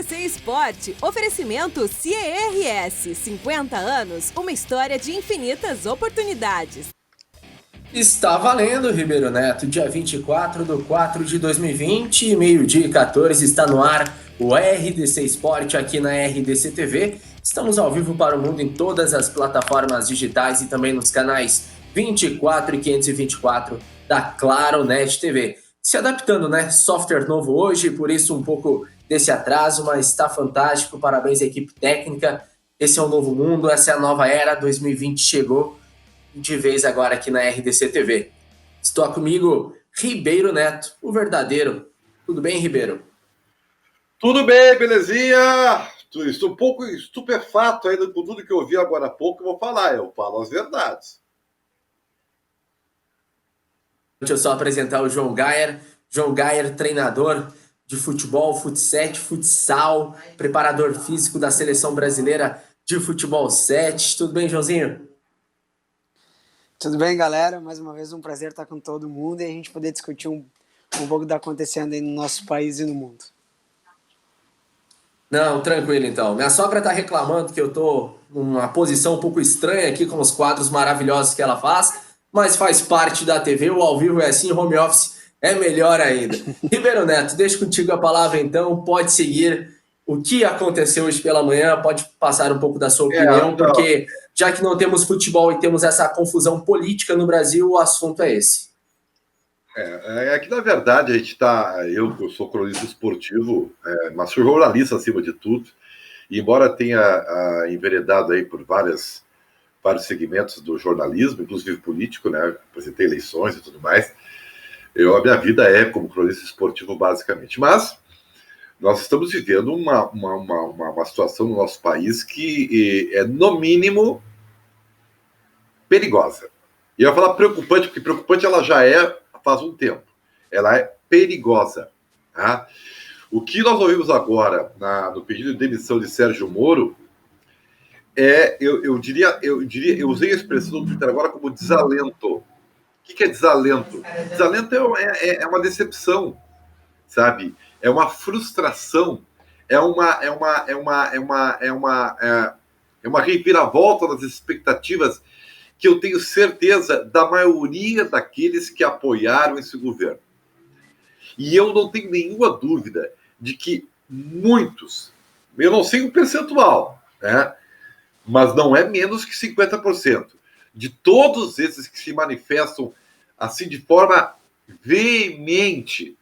RDC Esporte, oferecimento CERS, 50 anos, uma história de infinitas oportunidades. Está valendo, Ribeiro Neto, dia 24/4/2020, meio-dia e 14, está no ar o RDC Esporte aqui na RDC TV. Estamos ao vivo para o mundo em todas as plataformas digitais e também nos canais 24 e 524 da Claro Net TV. Se adaptando, né? Software novo hoje, por isso um pouco desse atraso, mas está fantástico. Parabéns à equipe técnica. Esse é o novo mundo, essa é a nova era. 2020 chegou de vez agora aqui na RDC TV. Estou comigo, Ribeiro Neto, o verdadeiro. Tudo bem, Ribeiro? Tudo bem, belezinha? Estou um pouco estupefato ainda com tudo que eu ouvi agora há pouco. Eu vou falar, eu falo as verdades. Deixa eu só apresentar o João Gayer. João Gayer, treinador de futebol, futsal, futsal, preparador físico da Seleção Brasileira de Futebol 7. Tudo bem, Joãozinho? Tudo bem, galera? Mais uma vez um prazer estar com todo mundo e a gente poder discutir um pouco do que está acontecendo aí no nosso país e no mundo. Não, tranquilo então. Minha sogra tá reclamando que eu tô numa posição um pouco estranha aqui com os quadros maravilhosos que ela faz, mas faz parte da TV, o ao vivo é assim, home office é melhor ainda. Ribeiro Neto, deixo contigo a palavra então, pode seguir o que aconteceu hoje pela manhã, pode passar um pouco da sua opinião, porque já que não temos futebol e temos essa confusão política no Brasil, o assunto é esse. É que, na verdade, a gente está... Eu sou cronista esportivo, mas sou jornalista acima de tudo. E embora tenha enveredado aí por vários segmentos do jornalismo, inclusive político, né? Apresentei eleições e tudo mais. A minha vida é como cronista esportivo, basicamente. Mas nós estamos vivendo uma situação no nosso país que é, no mínimo, perigosa. E eu ia falar preocupante, porque preocupante ela já é faz um tempo. Ela é perigosa. Tá? O que nós ouvimos agora no pedido de demissão de Sérgio Moro eu usei a expressão do Twitter agora como desalento. O que é desalento? Desalento é uma decepção, sabe? É uma frustração, é uma reviravolta das expectativas que eu tenho certeza da maioria daqueles que apoiaram esse governo. E eu não tenho nenhuma dúvida de que muitos, eu não sei o percentual, né? Mas não é menos que 50%, de todos esses que se manifestam assim de forma veemente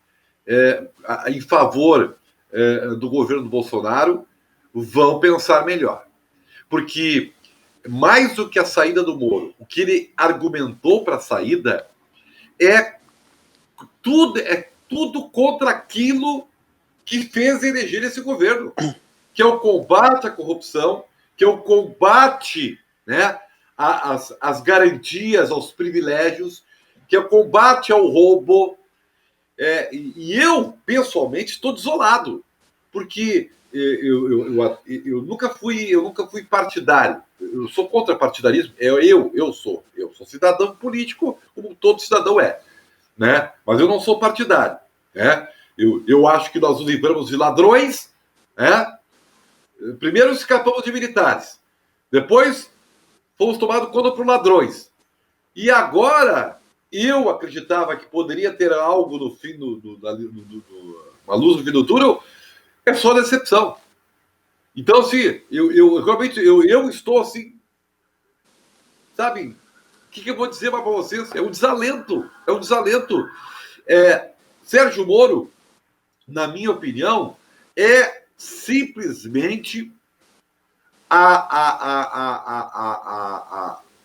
em favor do governo do Bolsonaro, vão pensar melhor. Porque mais do que a saída do Moro, o que ele argumentou para a saída é tudo contra aquilo que fez eleger esse governo, que é o combate à corrupção, que é o combate, né, às garantias, aos privilégios, que é o combate ao roubo. E eu, pessoalmente, estou desolado, porque eu nunca fui partidário. Eu sou contra partidarismo. Eu sou cidadão político, como todo cidadão é, né? Mas eu não sou partidário, né? Eu acho que nós nos livramos de ladrões, né? Primeiro escapamos de militares, depois fomos tomados conta por ladrões, e agora eu acreditava que poderia ter algo no fim uma luz no fim do túnel. É só decepção. Então, assim, eu realmente estou assim, sabe? O que eu vou dizer para vocês? É um desalento. Sérgio Moro, na minha opinião, é simplesmente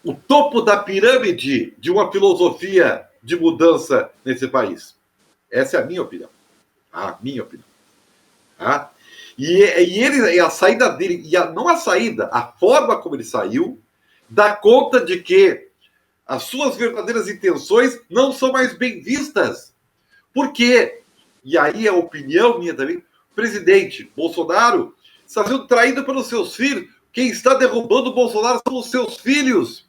o topo da pirâmide de uma filosofia de mudança nesse país. Essa é a minha opinião. A minha opinião. Tá? E a saída dele, não a saída, a forma como ele saiu, dá conta de que as suas verdadeiras intenções não são mais bem vistas. Por quê? E aí a opinião minha também, o presidente Bolsonaro está sendo traído pelos seus filhos. Quem está derrubando o Bolsonaro são os seus filhos.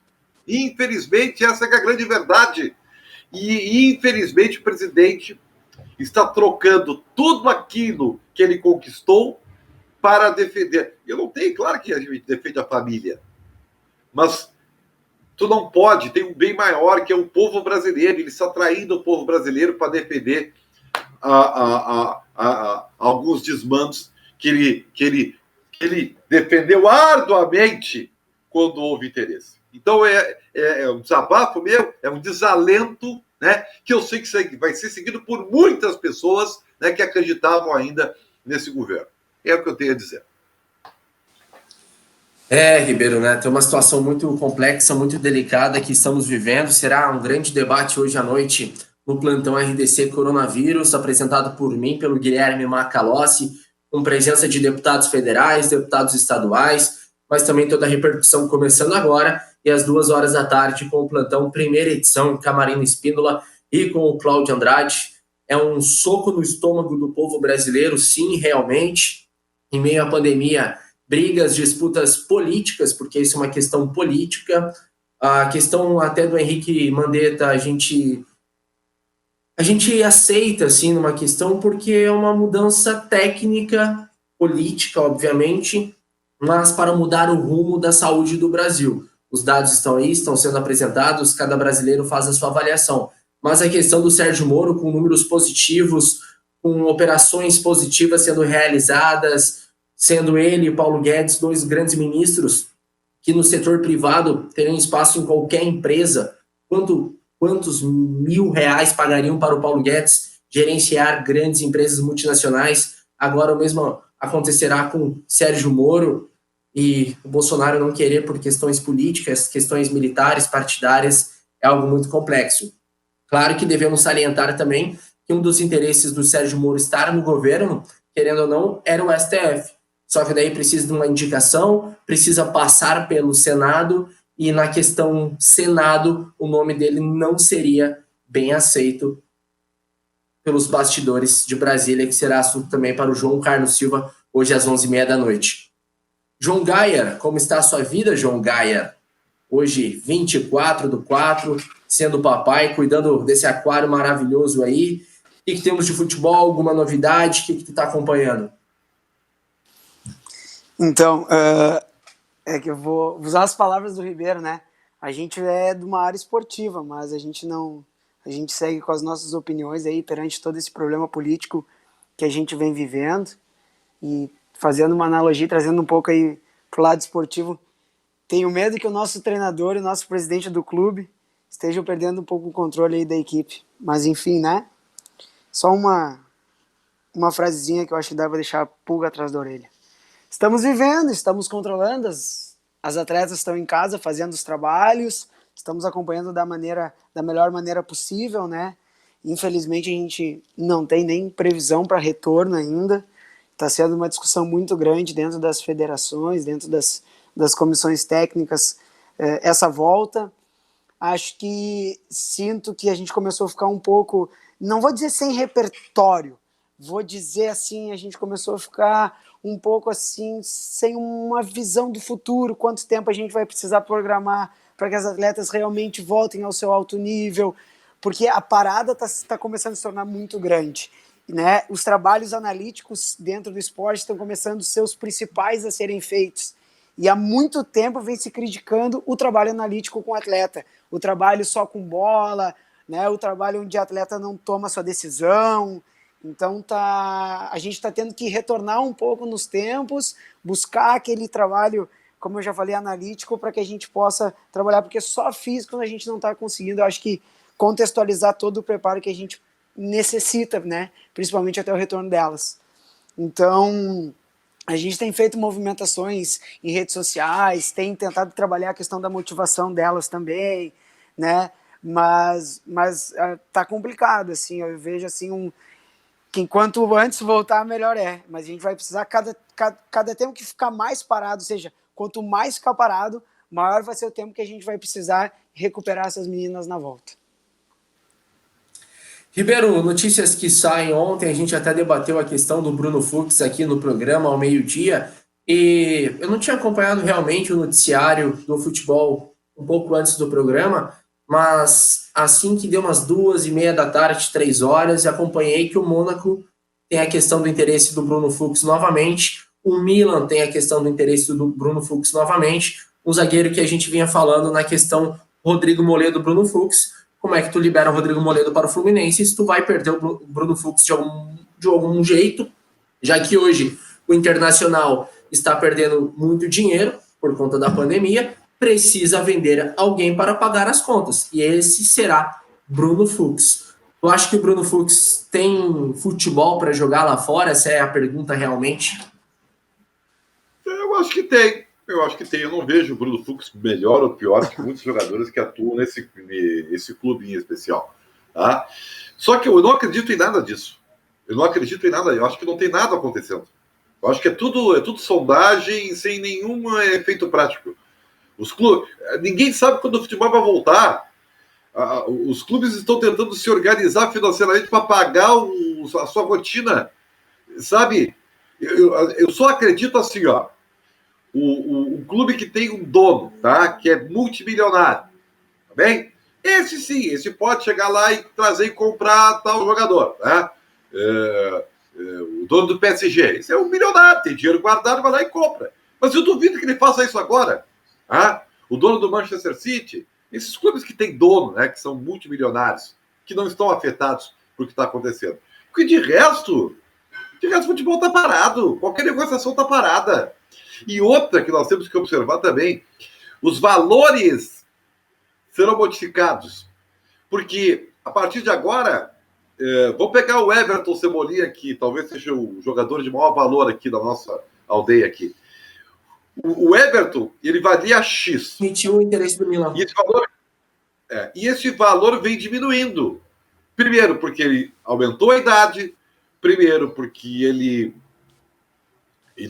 Infelizmente, essa é a grande verdade. E infelizmente, o presidente está trocando tudo aquilo que ele conquistou para defender. Eu não tenho, claro que a gente defende a família, mas tu não pode, tem um bem maior que é o povo brasileiro. Ele está traindo o povo brasileiro para defender alguns desmandos que ele defendeu arduamente quando houve interesse. Então é um desabafo meu, é um desalento, né, que eu sei que vai ser seguido por muitas pessoas, né, que acreditavam ainda nesse governo. É o que eu tenho a dizer. Ribeiro, né? Tem uma situação muito complexa, muito delicada que estamos vivendo. Será um grande debate hoje à noite no plantão RDC Coronavírus, apresentado por mim, pelo Guilherme Macalossi, com presença de deputados federais, deputados estaduais, mas também toda a repercussão começando agora, e às 2 horas da tarde com o plantão primeira edição, Camarino Espíndola e com o Cláudio Andrade. É um soco no estômago do povo brasileiro, sim, realmente, em meio à pandemia, brigas, disputas políticas, porque isso é uma questão política. A questão até do Henrique Mandetta, a gente aceita, assim, numa questão, porque é uma mudança técnica, política, obviamente, mas para mudar o rumo da saúde do Brasil. Os dados estão aí, estão sendo apresentados, cada brasileiro faz a sua avaliação. Mas a questão do Sérgio Moro, com números positivos, com operações positivas sendo realizadas, sendo ele e Paulo Guedes 2 grandes ministros que no setor privado teriam espaço em qualquer empresa. Quantos R$1.000 pagariam para o Paulo Guedes gerenciar grandes empresas multinacionais? Agora o mesmo acontecerá com Sérgio Moro, e o Bolsonaro não querer por questões políticas, questões militares, partidárias, é algo muito complexo. Claro que devemos salientar também que um dos interesses do Sérgio Moro estar no governo, querendo ou não, era o STF. Só que daí precisa de uma indicação, precisa passar pelo Senado, e na questão Senado, o nome dele não seria bem aceito pelos bastidores de Brasília, que será assunto também para o João Carlos Silva, hoje às 11h30 da noite. João Gaia, como está a sua vida, João Gaia? Hoje, 24/4, sendo papai, cuidando desse aquário maravilhoso aí. O que temos de futebol? Alguma novidade? O que tu está acompanhando? Então, é que eu vou usar as palavras do Ribeiro, né? A gente é de uma área esportiva, mas a gente segue com as nossas opiniões aí perante todo esse problema político que a gente vem vivendo. E fazendo uma analogia, trazendo um pouco aí pro lado esportivo, tenho medo que o nosso treinador e o nosso presidente do clube estejam perdendo um pouco o controle aí da equipe. Mas enfim, né? Só uma frasezinha que eu acho que dá pra deixar a pulga atrás da orelha. Estamos vivendo, estamos controlando, as atletas estão em casa fazendo os trabalhos, estamos acompanhando da melhor maneira possível, né? Infelizmente a gente não tem nem previsão para retorno ainda. Está sendo uma discussão muito grande dentro das federações, dentro das comissões técnicas, essa volta. Sinto que a gente começou a ficar um pouco, não vou dizer sem repertório, vou dizer assim, a gente começou a ficar um pouco assim, sem uma visão do futuro, quanto tempo a gente vai precisar programar para que as atletas realmente voltem ao seu alto nível, porque a parada está começando a se tornar muito grande. Né? Os trabalhos analíticos dentro do esporte estão começando a ser os principais a serem feitos. E há muito tempo vem se criticando o trabalho analítico com o atleta, o trabalho só com bola, né? O trabalho onde o atleta não toma sua decisão. Então a gente está tendo que retornar um pouco nos tempos, buscar aquele trabalho, como eu já falei, analítico, para que a gente possa trabalhar, porque só físico a gente não está conseguindo, eu acho que contextualizar todo o preparo que a gente necessita, né? Principalmente até o retorno delas. Então, a gente tem feito movimentações em redes sociais, tem tentado trabalhar a questão da motivação delas também, né? Mas tá complicado, assim, eu vejo assim que enquanto antes voltar, melhor é. Mas a gente vai precisar cada tempo que ficar mais parado, ou seja, quanto mais ficar parado, maior vai ser o tempo que a gente vai precisar recuperar essas meninas na volta. Ribeiro, notícias que saem ontem, a gente até debateu a questão do Bruno Fux aqui no programa ao meio-dia, e eu não tinha acompanhado realmente o noticiário do futebol um pouco antes do programa, mas assim que deu umas 2h30 da tarde, 3 horas, acompanhei que o Mônaco tem a questão do interesse do Bruno Fux novamente. O Milan tem a questão do interesse do Bruno Fux novamente, um zagueiro que a gente vinha falando na questão Rodrigo Moledo, Bruno Fux. Como é que tu libera o Rodrigo Moledo para o Fluminense se tu vai perder o Bruno Fux de algum jeito, já que hoje o Internacional está perdendo muito dinheiro por conta da pandemia, precisa vender alguém para pagar as contas, e esse será Bruno Fux. Tu acha que o Bruno Fux tem futebol para jogar lá fora? Essa é a pergunta realmente? Eu acho que tem. Eu não vejo o Bruno Fux melhor ou pior que muitos jogadores que atuam nesse clube em especial. Tá? Só que eu não acredito em nada disso. Eu acho que não tem nada acontecendo. Eu acho que é tudo sondagem sem nenhum efeito prático. Ninguém sabe quando o futebol vai voltar. Os clubes estão tentando se organizar financeiramente para pagar a sua rotina. Sabe? Eu só acredito assim, ó. O clube que tem um dono, tá? Que é multimilionário, tá bem? Esse sim, esse pode chegar lá e trazer e comprar tal jogador, tá? O dono do PSG, esse é um milionário, tem dinheiro guardado, vai lá e compra. Mas eu duvido que ele faça isso agora, tá? O dono do Manchester City, esses clubes que têm dono, né? Que são multimilionários, que não estão afetados por o que está acontecendo. Porque de resto, o futebol está parado, qualquer negociação está parada. E outra que nós temos que observar também, os valores serão modificados. Porque, a partir de agora, vou pegar o Everton Cebolinha aqui, talvez seja o jogador de maior valor aqui da nossa aldeia aqui. O Everton, ele valia X. Admitiu o interesse do Milan. E esse valor vem diminuindo. Primeiro, porque ele aumentou a idade. Primeiro, porque ele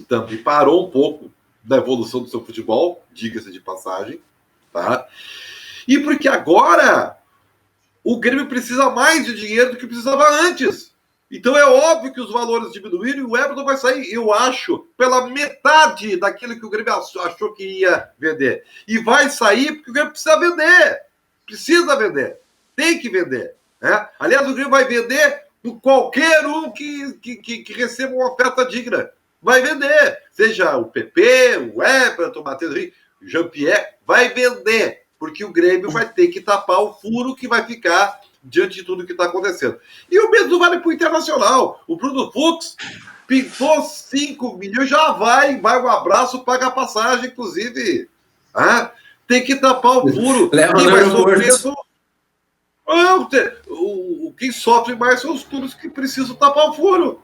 também parou um pouco da evolução do seu futebol, diga-se de passagem, tá? E porque agora o Grêmio precisa mais de dinheiro do que precisava antes. Então é óbvio que os valores diminuíram e o Everton vai sair, eu acho, pela metade daquilo que o Grêmio achou que ia vender. E vai sair porque o Grêmio precisa vender. Precisa vender. Tem que vender. Né? Aliás, o Grêmio vai vender por qualquer um que receba uma oferta digna. Vai vender. Seja o PP, o Everton, o Matheus Henrique, o Jean-Pierre, vai vender. Porque o Grêmio vai ter que tapar o furo que vai ficar diante de tudo que está acontecendo. E o mesmo vale para o Internacional. O Bruno Fux pintou 5 milhões, já vai um abraço, paga a passagem, inclusive. Tem que tapar o furo. Quem vai sofrer quem sofre mais são os clubes que precisam tapar o furo.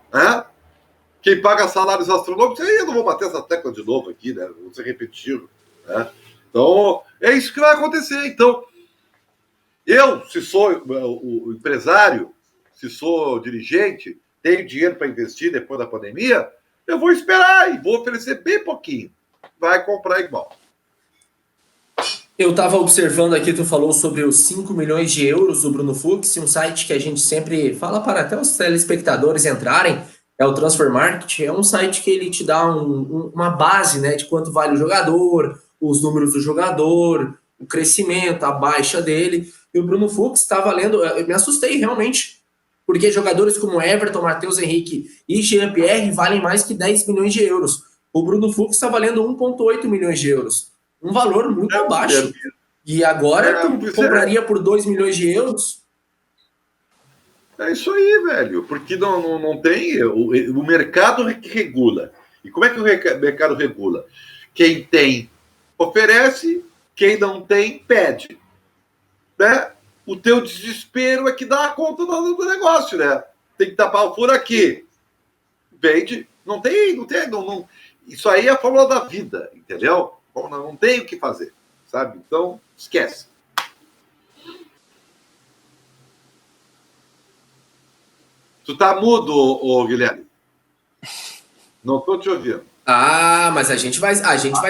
Quem paga salários astronômicos, aí eu não vou bater essa tecla de novo aqui, né? Vou ser repetitivo. Então, é isso que vai acontecer. Então, eu, se sou o empresário, se sou dirigente, tenho dinheiro para investir depois da pandemia, eu vou esperar e vou oferecer bem pouquinho. Vai comprar igual. Eu estava observando aqui, tu falou sobre os 5 milhões de euros do Bruno Fux, um site que a gente sempre fala para até os telespectadores entrarem, é o Transfer Market, é um site que ele te dá uma base, né, de quanto vale o jogador, os números do jogador, o crescimento, a baixa dele, e o Bruno Fux está valendo, eu me assustei realmente, porque jogadores como Everton, Matheus Henrique e Jean-Pierre valem mais que 10 milhões de euros. O Bruno Fux está valendo 1,8 milhões de euros. Um valor muito baixo. E agora tu compraria por 2 milhões de euros? É isso aí, velho. Porque não tem... O mercado que regula. E como é que o mercado regula? Quem tem, oferece. Quem não tem, pede. Né? O teu desespero é que dá a conta do negócio, né? Tem que tapar o furo aqui. Vende. Não tem. Isso aí é a fórmula da vida, entendeu? Não tem o que fazer, sabe? Então, esquece. Tu tá mudo, ô Guilherme? Não tô te ouvindo. Mas a gente vai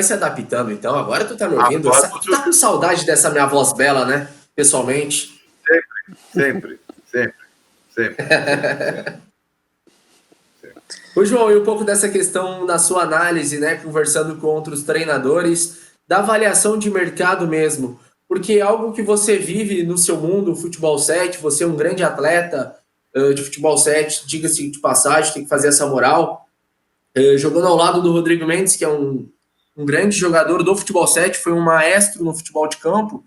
se adaptando, então. Agora tu tá me ouvindo. Tu tá com saudade dessa minha voz bela, né? Pessoalmente. Sempre. Ô, João, e um pouco dessa questão da sua análise, né, conversando com outros treinadores, da avaliação de mercado mesmo, porque é algo que você vive no seu mundo, futebol 7, você é um grande atleta de futebol 7, diga-se de passagem, tem que fazer essa moral. jogando ao lado do Rodrigo Mendes, que é um grande jogador do futebol 7, foi um maestro no futebol de campo.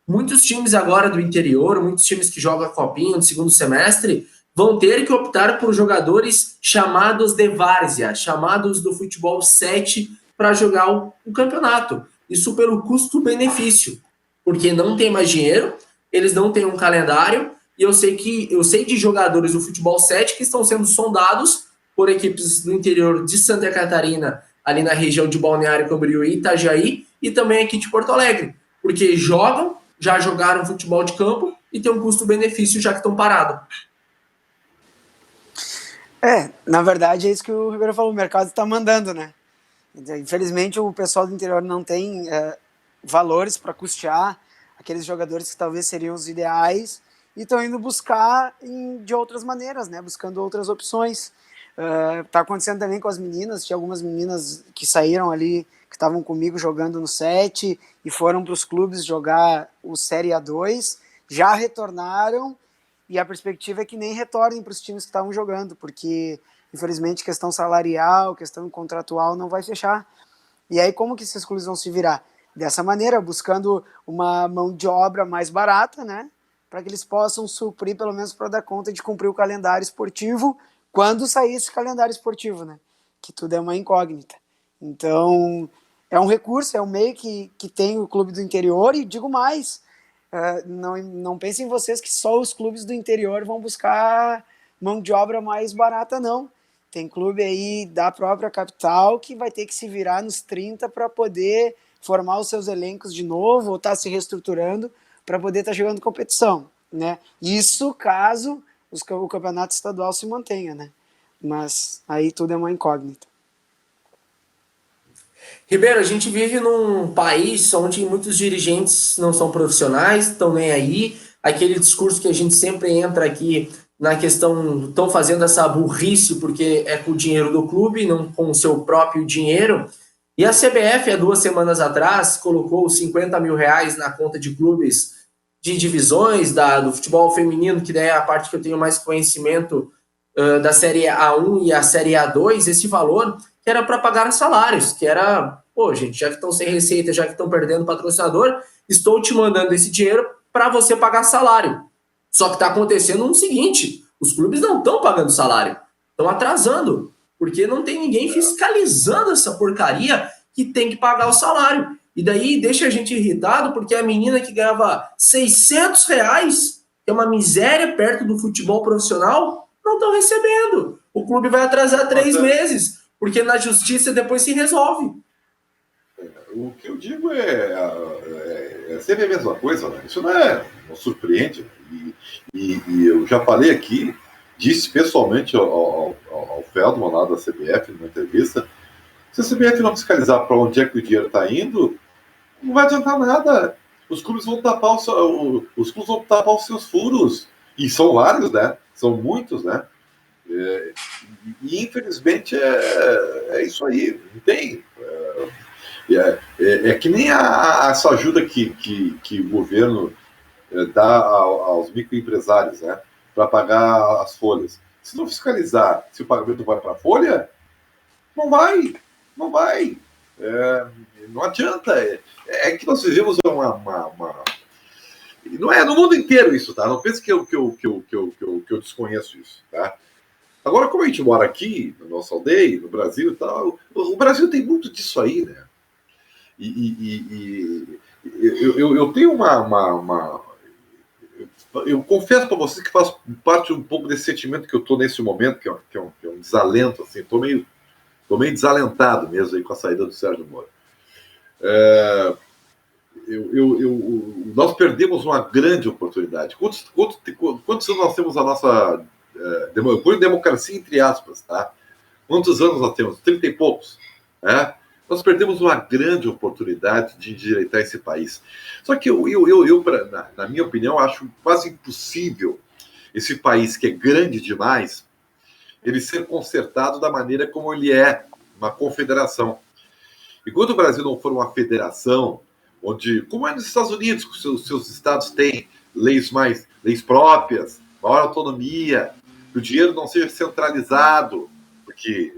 Muitos times agora do interior, muitos times que jogam a copinha no segundo semestre, vão ter que optar por jogadores chamados de várzea, chamados do futebol 7 para jogar o campeonato. Isso pelo custo-benefício, porque não tem mais dinheiro, eles não têm um calendário, e eu sei de jogadores do futebol 7 que estão sendo sondados por equipes do interior de Santa Catarina, ali na região de Balneário Camboriú e Itajaí, e também aqui de Porto Alegre, porque já jogaram futebol de campo e tem um custo-benefício já que estão parados. Na verdade é isso que o Ribeiro falou, o mercado está mandando, né? Infelizmente o pessoal do interior não tem valores para custear aqueles jogadores que talvez seriam os ideais e estão indo buscar de outras maneiras, né? Buscando outras opções. Tá acontecendo também com as meninas, tinha algumas meninas que saíram ali, que estavam comigo jogando no 7 e foram para os clubes jogar o Série A2, já retornaram e a perspectiva é que nem retornem para os times que estavam jogando, porque infelizmente questão salarial, questão contratual não vai fechar. E aí como que esses clubes vão se virar? Dessa maneira, buscando uma mão de obra mais barata, né? Para que eles possam suprir, pelo menos para dar conta de cumprir o calendário esportivo quando sair esse calendário esportivo, né? Que tudo é uma incógnita. Então, é um recurso, é um meio que tem o clube do interior, e digo mais, não pensem vocês que só os clubes do interior vão buscar mão de obra mais barata, não. Tem clube aí da própria capital que vai ter que se virar nos 30 para poder formar os seus elencos de novo, ou estar se reestruturando para poder estar jogando competição, né? Isso caso o campeonato estadual se mantenha, né? Mas aí tudo é uma incógnita. Ribeiro, a gente vive num país onde muitos dirigentes não são profissionais, estão nem aí. Aquele discurso que a gente sempre entra aqui na questão, estão fazendo essa burrice porque é com o dinheiro do clube, não com o seu próprio dinheiro. E a CBF, há 2 semanas atrás, colocou 50 mil reais na conta de clubes de divisões do futebol feminino, que daí é a parte que eu tenho mais conhecimento, da Série A1 e a Série A2, esse valor que era para pagar salários, que era, gente, já que estão sem receita, já que estão perdendo patrocinador, estou te mandando esse dinheiro para você pagar salário. Só que está acontecendo o seguinte, os clubes não estão pagando salário, estão atrasando, porque não tem ninguém fiscalizando essa porcaria que tem que pagar o salário. E daí deixa a gente irritado, porque a menina que ganhava 600 reais, que é uma miséria perto do futebol profissional, não estão recebendo. O clube vai atrasar 3 meses, porque na justiça depois se resolve. O que eu digo é sempre a mesma coisa, né? Isso não surpreende. E eu já falei aqui, disse pessoalmente ao Feldman lá da CBF, numa entrevista, se a CBF não fiscalizar para onde é que o dinheiro está indo, não vai adiantar nada. Os clubes vão tapar os seus furos. E são vários, né? São muitos, né? E infelizmente é isso aí. Não tem. É que nem essa ajuda que o governo dá aos microempresários, né? Para pagar as folhas. Se não fiscalizar se o pagamento vai para a folha, não vai. Não vai. Não adianta. É que nós vivemos não é no mundo inteiro isso, tá? Não pense que eu desconheço isso, tá? Agora, como a gente mora aqui, na nossa aldeia, no Brasil e tal, o Brasil tem muito disso aí, né? Eu tenho eu confesso para vocês que faz parte um pouco desse sentimento que eu estou nesse momento, que é um desalento, assim, estou meio desalentado mesmo aí com a saída do Sérgio Moro. Nós perdemos uma grande oportunidade. Quantos anos nós temos a nossa democracia, entre aspas, tá? Quantos anos nós temos? 30 e poucos. Né? Nós perdemos uma grande oportunidade de endireitar esse país. Só que na minha opinião, acho quase impossível esse país, que é grande demais, ele ser consertado da maneira como ele é, uma confederação. E quando o Brasil não for uma federação, onde, como é nos Estados Unidos, que os seus estados têm leis próprias, maior autonomia, que o dinheiro não seja centralizado, porque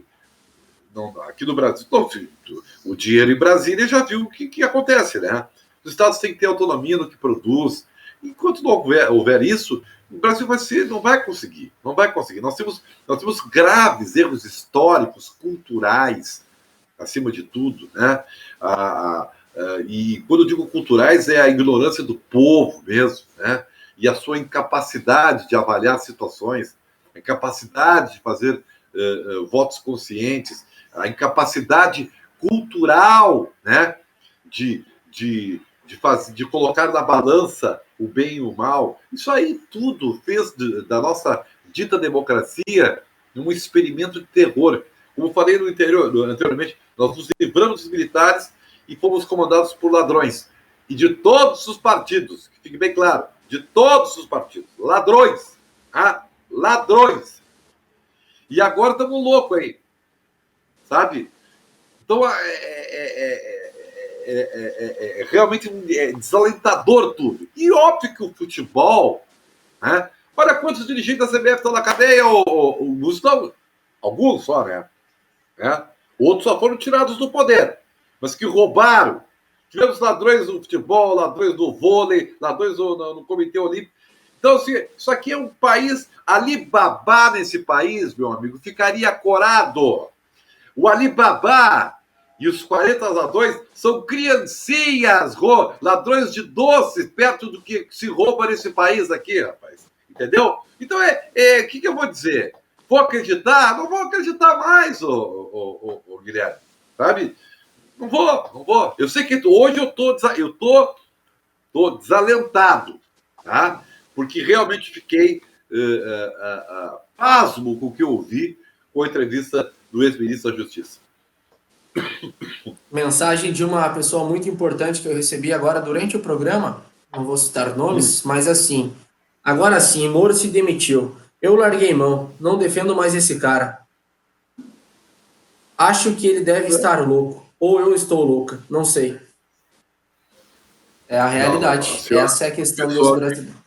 aqui no Brasil, não, o dinheiro em Brasília já viu o que acontece, né? Os estados têm que ter autonomia no que produz. Enquanto não houver isso, o Brasil não vai conseguir. Nós temos graves erros históricos, culturais, acima de tudo, né? E quando eu digo culturais, é a ignorância do povo mesmo, né? E a sua incapacidade de avaliar situações, a incapacidade de fazer votos conscientes, a incapacidade cultural, né? De colocar na balança o bem e o mal. Isso aí tudo fez da nossa dita democracia um experimento de terror. Como eu falei anteriormente, nós nos livramos dos militares e fomos comandados por ladrões. E de todos os partidos, que fique bem claro, de todos os partidos, ladrões, ladrões. E agora estamos loucos aí, sabe? Então, realmente desalentador tudo. E óbvio que o futebol, né? Olha quantos dirigentes da CBF estão na cadeia, alguns só, né? Outros só foram tirados do poder, mas que roubaram. Tivemos ladrões do futebol, ladrões do vôlei, ladrões no Comitê Olímpico. Então, assim, isso aqui é um país... Alibaba nesse país, meu amigo, ficaria corado. O Alibaba e os 40 ladrões são criancinhas, ladrões de doces, perto do que se rouba nesse país aqui, rapaz. Entendeu? Então, o que eu vou dizer? Vou acreditar? Não vou acreditar mais, ô Guilherme. Sabe? Não vou. Eu sei que hoje eu tô desalentado, tá? Porque realmente fiquei pasmo com o que eu ouvi com a entrevista do ex-ministro da Justiça. Mensagem de uma pessoa muito importante que eu recebi agora durante o programa, não vou citar nomes, mas assim, agora sim, Moro se demitiu. Eu larguei mão, não defendo mais esse cara. Acho que ele deve estar louco, ou eu estou louca, não sei. É a realidade, essa é a questão dos brasileiros.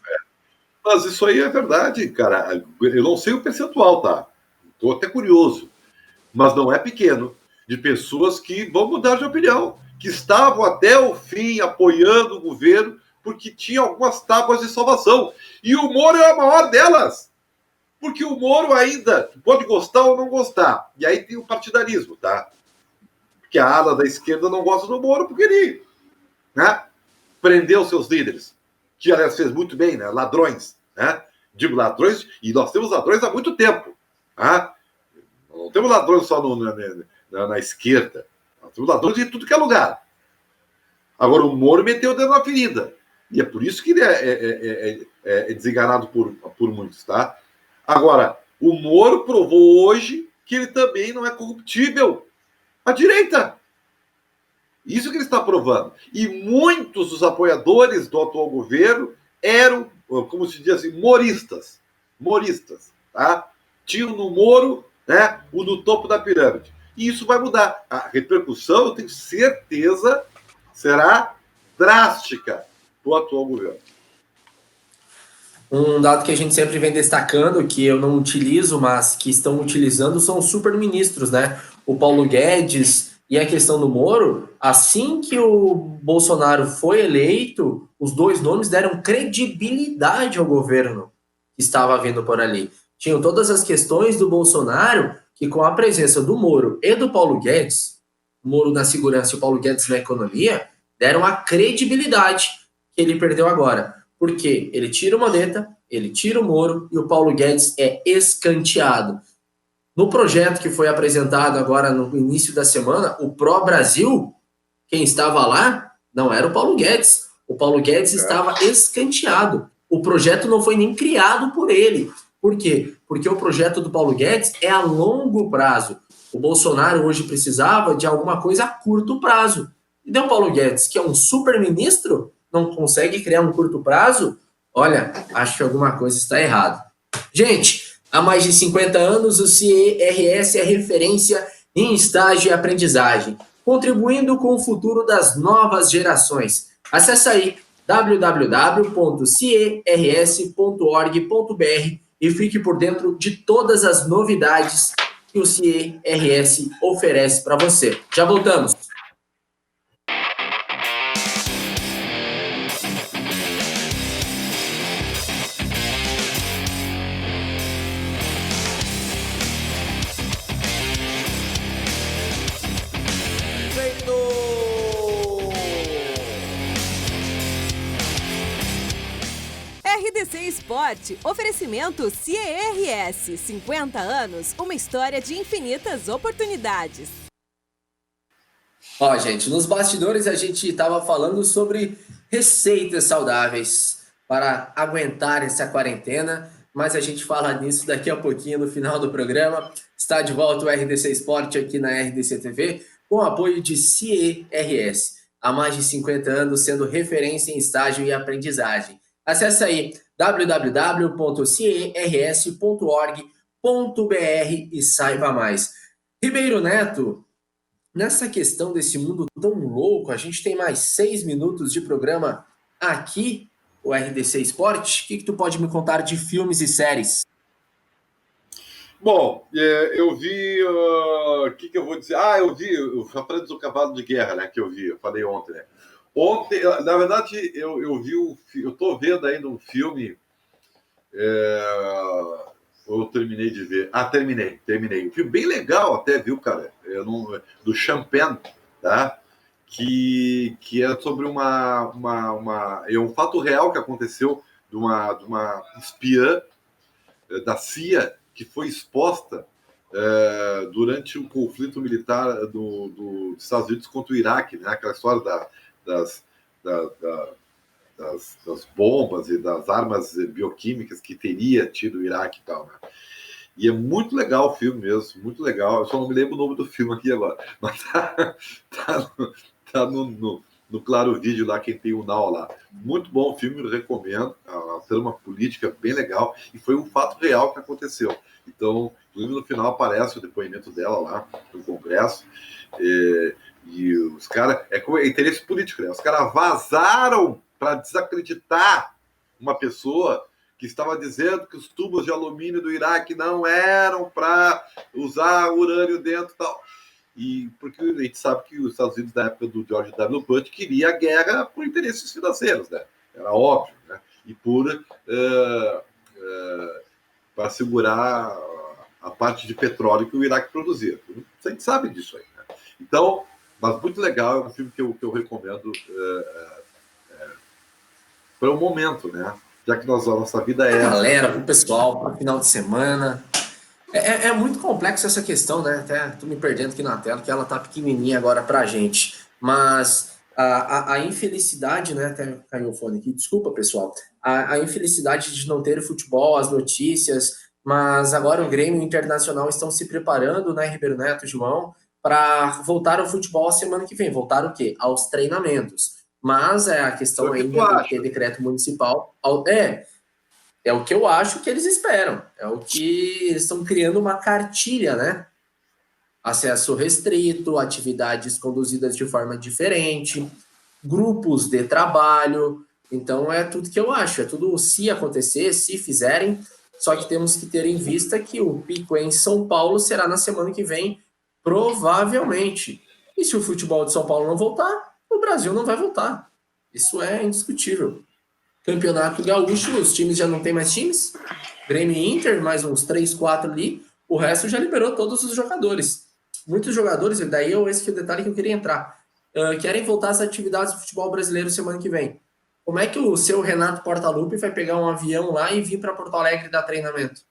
Mas isso aí é verdade, cara. Eu não sei o percentual, tá? Estou até curioso. Mas não é pequeno. De pessoas que vão mudar de opinião. Que estavam até o fim apoiando o governo porque tinha algumas tábuas de salvação. E o Moro é a maior delas. Porque o Moro ainda pode gostar ou não gostar. E aí tem o partidarismo, tá? Porque a ala da esquerda não gosta do Moro porque ele, né, prendeu seus líderes. Que, aliás, fez muito bem, né? Ladrões, né? Digo ladrões, e nós temos ladrões há muito tempo, tá? Não temos ladrões só na esquerda. Nós temos ladrões em tudo que é lugar. Agora, o Moro meteu o dedo na ferida. E é por isso que ele é desenganado por muitos, tá? Agora, o Moro provou hoje que ele também não é corruptível. A direita. Isso que ele está provando. E muitos dos apoiadores do atual governo eram, como se diz assim, moristas. Moristas, tá? Tinham no Moro, né, o no topo da pirâmide. E isso vai mudar. A repercussão, eu tenho certeza, será drástica para o atual governo. Um dado que a gente sempre vem destacando, que eu não utilizo, mas que estão utilizando, são os superministros, né? O Paulo Guedes e a questão do Moro. Assim que o Bolsonaro foi eleito, os dois nomes deram credibilidade ao governo que estava vindo por ali. Tinham todas as questões do Bolsonaro, que com a presença do Moro e do Paulo Guedes, o Moro na segurança e o Paulo Guedes na economia, deram a credibilidade que ele perdeu agora. Porque ele tira o Mandetta, ele tira o Moro e o Paulo Guedes é escanteado. No projeto que foi apresentado agora no início da semana, o Pro Brasil, quem estava lá não era o Paulo Guedes. O Paulo Guedes estava escanteado. O projeto não foi nem criado por ele. Por quê? Porque o projeto do Paulo Guedes é a longo prazo. O Bolsonaro hoje precisava de alguma coisa a curto prazo. E o Paulo Guedes, que é um super-ministro, não consegue criar um curto prazo? Olha, acho que alguma coisa está errada. Gente, há mais de 50 anos o CIERS é referência em estágio e aprendizagem, contribuindo com o futuro das novas gerações. Acesse aí www.ciers.org.br e fique por dentro de todas as novidades que o CIE-RS oferece para você. Já voltamos. RDC Esporte, oferecimento CIE-RS, 50 anos, uma história de infinitas oportunidades. Ó, gente, nos bastidores a gente estava falando sobre receitas saudáveis para aguentar essa quarentena, mas a gente fala nisso daqui a pouquinho no final do programa. Está de volta o RDC Esporte aqui na RDC TV, com o apoio de CIE-RS, há mais de 50 anos sendo referência em estágio e aprendizagem. Acesse aí www.ciers.org.br e saiba mais. Ribeiro Neto, nessa questão desse mundo tão louco, a gente tem mais 6 minutos de programa aqui, o RDC Esporte. O que tu pode me contar de filmes e séries? Bom, eu vi... O que eu vou dizer? Eu vi o Chafariz do Cavalo de Guerra, né? Que eu falei ontem, né? Ontem, na verdade, eu vi eu tô vendo ainda um filme. Eu terminei de ver. Terminei. Um filme bem legal até, viu, cara? Do Champagne, tá? Que é sobre é um fato real que aconteceu de uma espiã da CIA que foi exposta durante o conflito militar dos Estados Unidos contra o Iraque, né? Aquela história das bombas e das armas bioquímicas que teria tido o Iraque e tal, né? E é muito legal o filme mesmo, muito legal. Eu só não me lembro o nome do filme aqui agora, mas tá no Claro Vídeo lá, quem tem o Now lá. Muito bom o filme, eu recomendo. A trama política bem legal e foi um fato real que aconteceu. Então, no final aparece o depoimento dela lá no Congresso. E os caras... É interesse político, né? Os caras vazaram para desacreditar uma pessoa que estava dizendo que os tubos de alumínio do Iraque não eram para usar urânio dentro e tal. E porque a gente sabe que os Estados Unidos, na época do George W. Bush, queria a guerra por interesses financeiros, né? Era óbvio, né? E para segurar a parte de petróleo que o Iraque produzia. A gente sabe disso aí, né? Então, mas muito legal, é um filme que eu recomendo para o momento, né? Já que a nossa vida é... Galera, pro pessoal, pro final de semana. É muito complexo essa questão, né? Até tô me perdendo aqui na tela, que ela tá pequenininha agora pra gente. Mas a infelicidade, né? Até caiu o fone aqui, desculpa, pessoal. A infelicidade de não ter futebol, as notícias, mas agora o Grêmio Internacional estão se preparando, né, Ribeiro Neto, João, para voltar ao futebol a semana que vem. Voltar o quê? Aos treinamentos. Mas a questão ainda de ter decreto municipal. É o que eu acho que eles esperam. É o que eles estão criando uma cartilha, né? Acesso restrito, atividades conduzidas de forma diferente, grupos de trabalho. Então é tudo que eu acho. É tudo se acontecer, se fizerem. Só que temos que ter em vista que o pico em São Paulo será na semana que vem, provavelmente. E se o futebol de São Paulo não voltar, o Brasil não vai voltar. Isso é indiscutível. Campeonato Gaúcho, os times já não tem mais times. Grêmio e Inter, mais uns 3, 4 ali. O resto já liberou todos os jogadores. Muitos jogadores, daí esse que é o detalhe que eu queria entrar, querem voltar às atividades do futebol brasileiro semana que vem. Como é que o seu Renato Portaluppi vai pegar um avião lá e vir para Porto Alegre dar treinamento?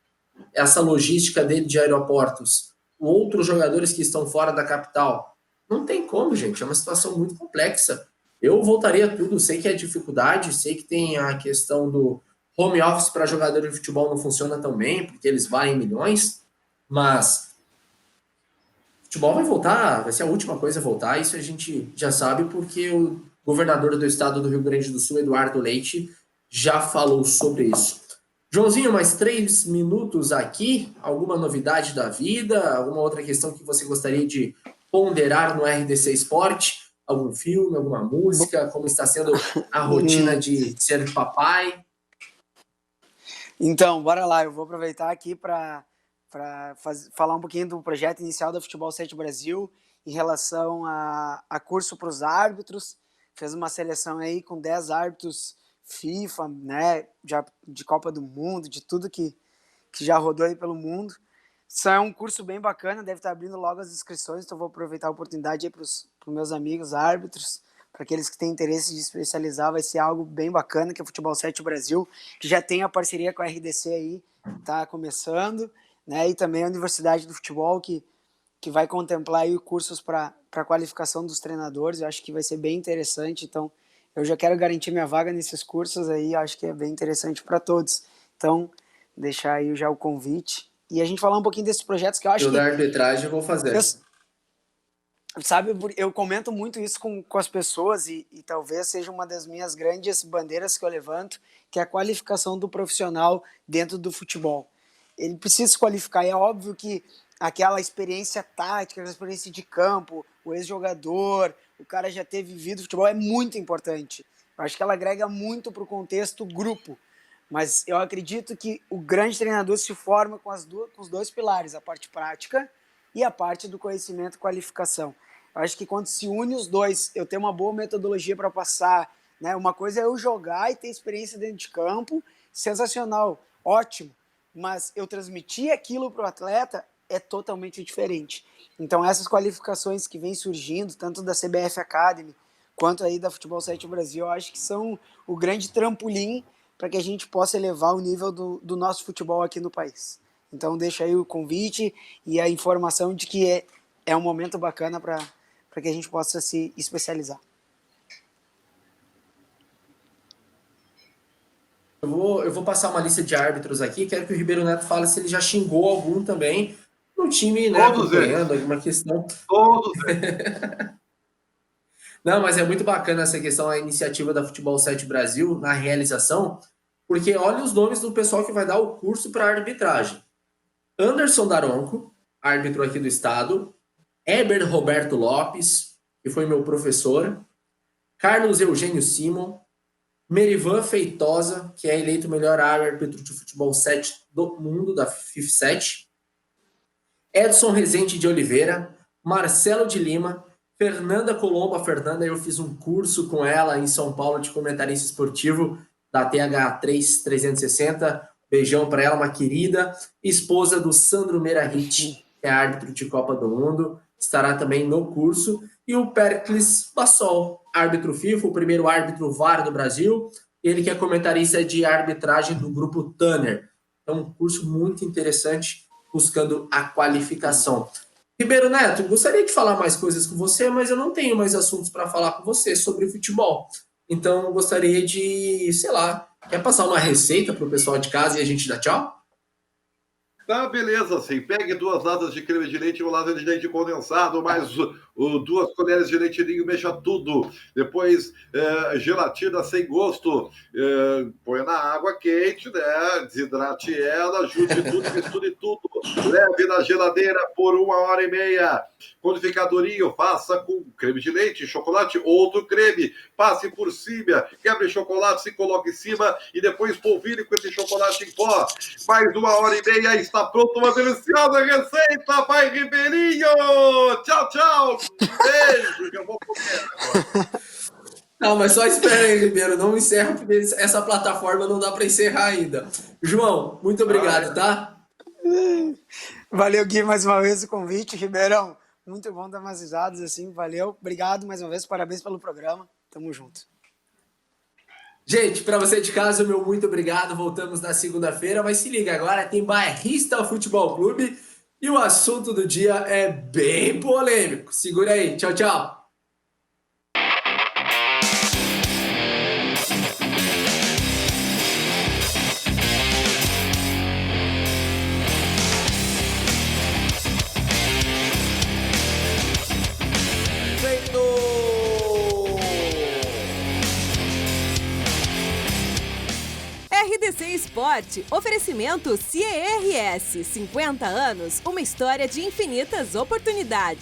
Essa logística dele de aeroportos. Outros jogadores que estão fora da capital. Não tem como, gente. É uma situação muito complexa. Eu voltaria tudo. Sei que é dificuldade, sei que tem a questão do home office para jogador de futebol não funciona tão bem, porque eles valem milhões, mas futebol vai voltar, vai ser a última coisa a voltar, isso a gente já sabe, porque o governador do estado do Rio Grande do Sul, Eduardo Leite, já falou sobre isso. Joãozinho, mais 3 minutos aqui, alguma novidade da vida, alguma outra questão que você gostaria de ponderar no RDC Esporte? Algum filme, alguma música? Como está sendo a rotina de ser papai? Então, bora lá. Eu vou aproveitar aqui para para falar um pouquinho do projeto inicial da Futebol 7 Brasil em relação a curso para os árbitros. Fez uma seleção aí com 10 árbitros FIFA, né, já de Copa do Mundo, de tudo que já rodou aí pelo mundo. Isso é um curso bem bacana, deve estar abrindo logo as inscrições, então vou aproveitar a oportunidade aí para os meus amigos árbitros, para aqueles que têm interesse de especializar, vai ser algo bem bacana, que é o Futebol 7 Brasil, que já tem a parceria com a RDC aí, está começando, né, e também a Universidade do Futebol, que vai contemplar aí cursos para qualificação dos treinadores. Eu acho que vai ser bem interessante, então eu já quero garantir minha vaga nesses cursos aí, acho que é bem interessante para todos. Então, deixar aí já o convite. E a gente falar um pouquinho desses projetos que eu acho que... Eu da arbitragem eu vou fazer. Sabe, eu comento muito isso com as pessoas e talvez seja uma das minhas grandes bandeiras que eu levanto, que é a qualificação do profissional dentro do futebol. Ele precisa se qualificar, e é óbvio que aquela experiência tática, aquela experiência de campo, o ex-jogador, o cara já ter vivido futebol é muito importante. Eu acho que ela agrega muito para o contexto grupo. Mas eu acredito que o grande treinador se forma com os dois pilares, a parte prática e a parte do conhecimento e qualificação. Eu acho que quando se une os dois, eu tenho uma boa metodologia para passar, né? Uma coisa é eu jogar e ter experiência dentro de campo, sensacional, ótimo, mas eu transmitir aquilo para o atleta é totalmente diferente. Então essas qualificações que vêm surgindo, tanto da CBF Academy quanto aí da Futebol 7 Brasil, eu acho que são o grande trampolim para que a gente possa elevar o nível do nosso futebol aqui no país. Então deixa aí o convite e a informação de que é um momento bacana para que a gente possa se especializar. Eu vou passar uma lista de árbitros aqui, quero que o Ribeiro Neto fale se ele já xingou algum também no time, né, acompanhando alguma questão. Todos eles. Não, mas é muito bacana essa questão, a iniciativa da Futebol 7 Brasil na realização, porque olha os nomes do pessoal que vai dar o curso para arbitragem. Anderson Daronco, árbitro aqui do estado, Heber Roberto Lopes, que foi meu professor, Carlos Eugênio Simon, Merivan Feitosa, que é eleito o melhor árbitro de futebol 7 do mundo, da FIF7, Edson Rezende de Oliveira, Marcelo de Lima, Fernanda Colombo. A Fernanda, eu fiz um curso com ela em São Paulo de comentarista esportivo da TH3 360. Beijão para ela, uma querida. Esposa do Sandro Merahit, que é árbitro de Copa do Mundo, estará também no curso. E o Pericles Bassol, árbitro FIFA, o primeiro árbitro VAR do Brasil. Ele que é comentarista de arbitragem do grupo Tanner. É um curso muito interessante, buscando a qualificação. Ribeiro Neto, gostaria de falar mais coisas com você, mas eu não tenho mais assuntos para falar com você sobre futebol. Então, gostaria de, sei lá, quer passar uma receita para o pessoal de casa e a gente dá tchau? Tá, beleza, assim. Pegue 2 latas de creme de leite e 1 lata de leite condensado, mais 2 colheres de leite ninho, mexa tudo. Depois, gelatina sem gosto. Põe na água quente, né? Desidrate ela, ajude tudo, misture tudo. Leve na geladeira por 1h30. Quando ficar durinho, faça com creme de leite, chocolate, outro creme. Passe por cima, quebre chocolate, se coloque em cima e depois polvilhe com esse chocolate em pó. Mais 1h30 está pronto uma deliciosa receita. Vai, Ribeirinho! Tchau, tchau! Beijo, que eu vou comer agora. Não, mas só espera aí, Ribeiro. Não encerra, porque essa plataforma não dá para encerrar ainda. João, muito obrigado, tá? Valeu, Gui, mais uma vez o convite. Ribeirão, muito bom dar umas risadas assim. Valeu, obrigado mais uma vez. Parabéns pelo programa. Tamo junto. Gente, para você de casa, meu muito obrigado. Voltamos na segunda-feira, mas se liga agora, tem Bairrista Futebol Clube e o assunto do dia é bem polêmico. Segura aí. Tchau, tchau. RDC Esporte, oferecimento CERS, 50 anos, uma história de infinitas oportunidades.